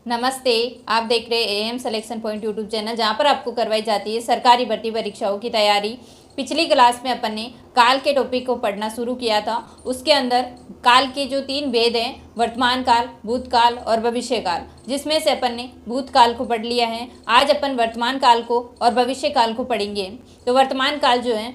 नमस्ते। आप देख रहे am selection point YouTube channel, जहां पर आपको करवाई जाती है सरकारी भर्ती परीक्षाओं की तैयारी। पिछली क्लास में अपन ने काल के टॉपिक को पढ़ना शुरू किया था। उसके अंदर काल के जो 3 भेद हैं, वर्तमान काल, भूतकाल और भविष्य काल, जिसमें से अपन ने भूतकाल को पढ़ लिया है। आज अपन वर्तमान काल को और भविष्य काल को पढ़ेंगे। तो वर्तमान काल जो है,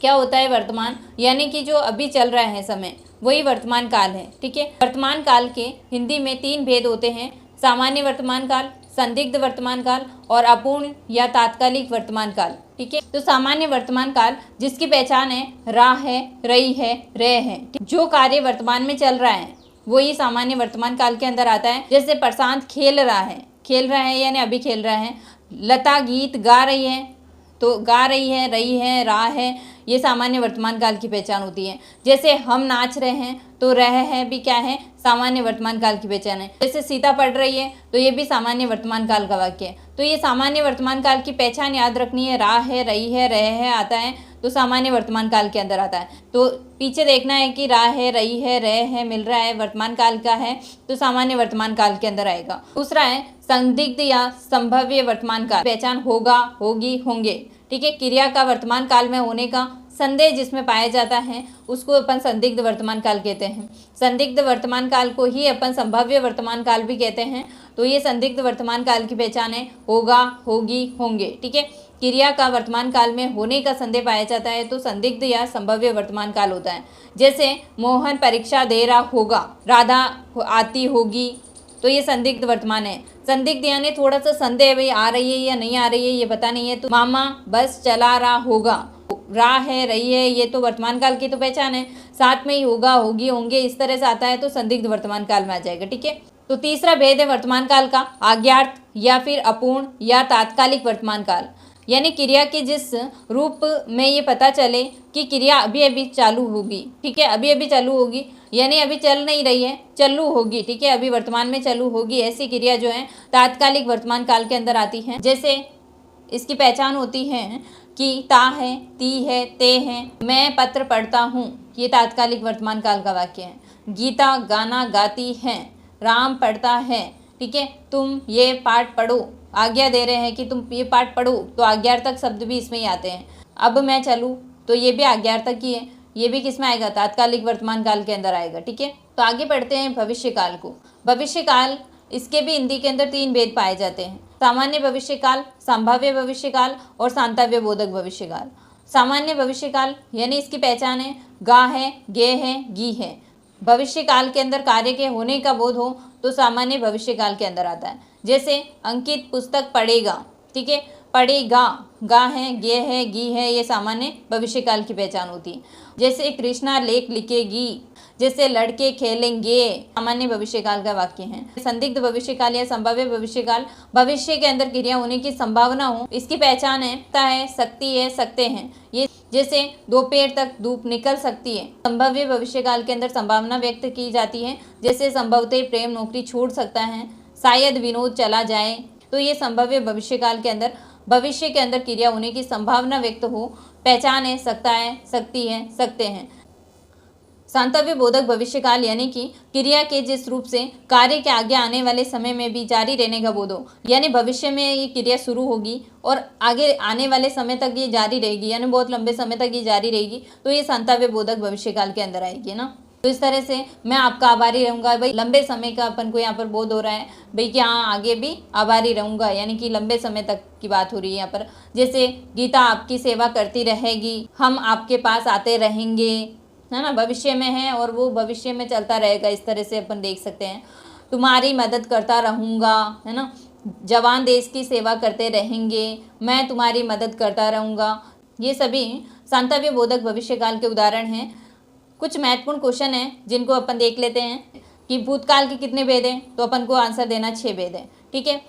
क्या होता है वर्तमान, यानी कि जो अभी चल रहा है समय, वही वर्तमान काल है। ठीक है। वर्तमान काल के हिंदी में 3 भेद होते हैं: सामान्य वर्तमान काल, संदिग्ध वर्तमान काल और अपूर्ण या तात्कालिक वर्तमान काल। ठीक है। तो सामान्य वर्तमान काल जिसकी पहचान है राह है, रही है, रह है। जो कार्य वर्तमान में चल रहा है वो ही सामान्य वर्तमान काल के अंदर आता है। जैसे प्रशांत खेल रहा है यानी अभी खेल रहा है। लता गीत गा रही है, तो गा रही है, रही है, राह है, ये सामान्य वर्तमान काल की पहचान होती है। जैसे हम नाच रहे हैं, तो रह है भी क्या है, सामान्य वर्तमान काल की पहचान है। जैसे सीता पढ़ रही है, तो ये भी सामान्य वर्तमान काल का वाक्य है। तो ये सामान्य वर्तमान काल की पहचान याद रखनी है। राह है, रही है, रह है आता है, तो सामान्य वर्तमान काल के अंदर आता है। तो पीछे देखना है कि राह है, रही है, रह है मिल रहा है, वर्तमान काल का है, तो सामान्य वर्तमान काल के अंदर आएगा। दूसरा है संदिग्ध या संभाव्य वर्तमान काल। पहचान होगा, होगी, होंगे। ठीक है। क्रिया का वर्तमान काल में होने का संदेह जिसमें पाया जाता है उसको अपन संदिग्ध वर्तमान काल कहते हैं। संदिग्ध वर्तमान काल को ही अपन संभाव्य वर्तमान काल भी कहते हैं। तो ये संदिग्ध वर्तमान काल की पहचान है होगा, होगी, होंगे। ठीक है। क्रिया का वर्तमान काल में होने का संदेह पाया जाता है तो संदिग्ध या संभाव्य वर्तमान काल होता है। जैसे मोहन परीक्षा दे रहा होगा, राधा आती होगी, तो ये संदिग्ध वर्तमान है। संदिग्ध यानी थोड़ा सा संदेह, भाई आ रही है या नहीं आ रही है ये पता नहीं है। तो मामा बस चला रहा होगा, राह है, रही है, ये तो वर्तमान काल की तो पहचान है। साथ में ही होगा, होगी, होंगे, इस तरह से आता है तो संदिग्ध वर्तमान काल में आ जाएगा। ठीक है। तो तीसरा भेद है वर्तमान काल का आज्ञार्थ या फिर अपूर्ण या तात्कालिक वर्तमान काल। यानी क्रिया के जिस रूप में ये पता चले कि क्रिया अभी अभी चालू होगी। ठीक है। अभी अभी चालू होगी यानी अभी चल नहीं रही है, चालू होगी। ठीक है। अभी वर्तमान में चालू होगी, ऐसी क्रिया जो है तात्कालिक वर्तमान काल के अंदर आती है। जैसे इसकी पहचान होती है कि ता है, ती है, ते है। मैं पत्र पढ़ता हूँ, ये तात्कालिक वर्तमान काल का वाक्य है। गीता गाना गाती है, राम पढ़ता है। ठीक है। तुम ये पाठ पढ़ो, आज्ञा दे रहे हैं कि तुम ये पाठ पढ़ो, तो आज्ञार्थक शब्द भी इसमें ही आते हैं। अब मैं चलूँ, तो ये भी आज्ञार्थक ही है, ये भी किस में आएगा, तात्कालिक वर्तमान काल के अंदर आएगा। ठीक है। तो आगे बढ़ते हैं भविष्य काल को। भविष्य काल, इसके भी हिंदी के अंदर 3 भेद पाए जाते हैं: सामान्य भविष्य काल, संभाव्य भविष्य काल और सांतव्य बोधक भविष्य काल। सामान्य भविष्य काल यानी इसकी पहचान है गा है, गे है, गी है। भविष्य काल के अंदर कार्य के होने का बोध हो तो सामान्य भविष्य काल के अंदर आता है। जैसे अंकित पुस्तक पढ़ेगा। ठीक है। पढ़ेगा, गा है, गे है, गी है, ये सामान्य भविष्य काल की पहचान होती है। जैसे कृष्णा लेख लिखेगी, जैसे लड़के खेलेंगे, सामान्य भविष्य काल का वाक्य है। संदिग्ध भविष्य काल या संभाव्य भविष्य काल, भविष्य के अंदर क्रिया होने की संभावना हो, इसकी पहचान है सकती है, सकते हैं। ये जैसे दोपहर तक धूप निकल सकती है। संभाव्य भविष्य काल के अंदर संभावना व्यक्त की जाती है। जैसे संभवतः प्रेम नौकरी छोड़ सकता है, शायद विनोद चला जाए। तो ये संभाव्य भविष्य काल के अंदर भविष्य के अंदर क्रिया होने की संभावना व्यक्त हो, पहचान है सकता है, सकती है, सकते हैं। सांतव्य बोधक भविष्य काल यानी कि क्रिया के जिस रूप से कार्य के आगे आने वाले समय में भी जारी रहने का बोध हो, यानी भविष्य में ये क्रिया शुरू होगी और आगे आने वाले समय तक ये जारी रहेगी, यानी बहुत लंबे समय तक ये जारी रहेगी, तो ये सांतव्य बोधक भविष्य काल के अंदर आएगी ना। तो इस तरह से मैं आपका आभारी रहूंगा। भाई लंबे समय का अपन को यहाँ पर बोध हो रहा है, भाई कि हाँ आगे भी आभारी रहूंगा, यानी कि लंबे समय तक की बात हो रही है यहाँ पर। जैसे गीता आपकी सेवा करती रहेगी, हम आपके पास आते रहेंगे, है ना, भविष्य में है और वो भविष्य में चलता रहेगा। इस तरह से अपन देख सकते हैं। तुम्हारी मदद करता रहूँगा, है ना, जवान देश की सेवा करते रहेंगे, मैं तुम्हारी मदद करता रहूँगा। ये सभी सांतव्य बोधक भविष्य काल के उदाहरण हैं। कुछ महत्वपूर्ण क्वेश्चन हैं जिनको अपन देख लेते हैं कि भूतकाल के कितने भेद हैं, तो अपन को आंसर देना 6 भेद है। ठीक है।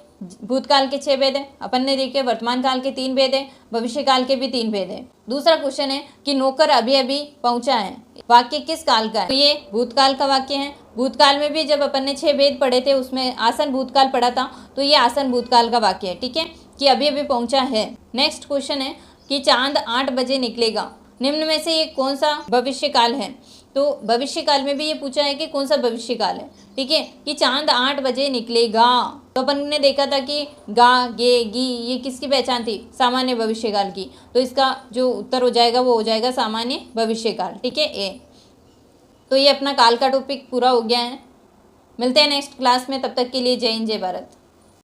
भूतकाल के 6 भेद है, अपन ने देखे। वर्तमान काल के 3 भेद है, भविष्य काल के भी 3 भेद है। दूसरा क्वेश्चन है कि नौकर अभी अभी पहुंचा है, वाक्य किस काल का है, तो ये भूतकाल का वाक्य है। भूतकाल में भी जब अपन ने 6 भेद पढ़े थे उसमें आसन भूतकाल पढ़ा था, तो ये आसन भूतकाल का वाक्य है। ठीक है, कि अभी अभी पहुंचा है। नेक्स्ट क्वेश्चन है कि चांद 8 बजे निकलेगा, निम्न में से ये कौन सा भविष्य काल है, तो भविष्यकाल में भी ये पूछा है कि कौन सा भविष्यकाल है, ठीक है, कि चांद 8 बजे निकलेगा। तो अपन ने देखा था कि गा गे गी ये किसकी पहचान थी, सामान्य भविष्यकाल की। तो इसका जो उत्तर हो जाएगा वो हो जाएगा सामान्य भविष्यकाल, ठीक है, ए। तो ये अपना काल का टॉपिक पूरा हो गया है। मिलते हैं नेक्स्ट क्लास में, तब तक के लिए जय हिंद जय भारत।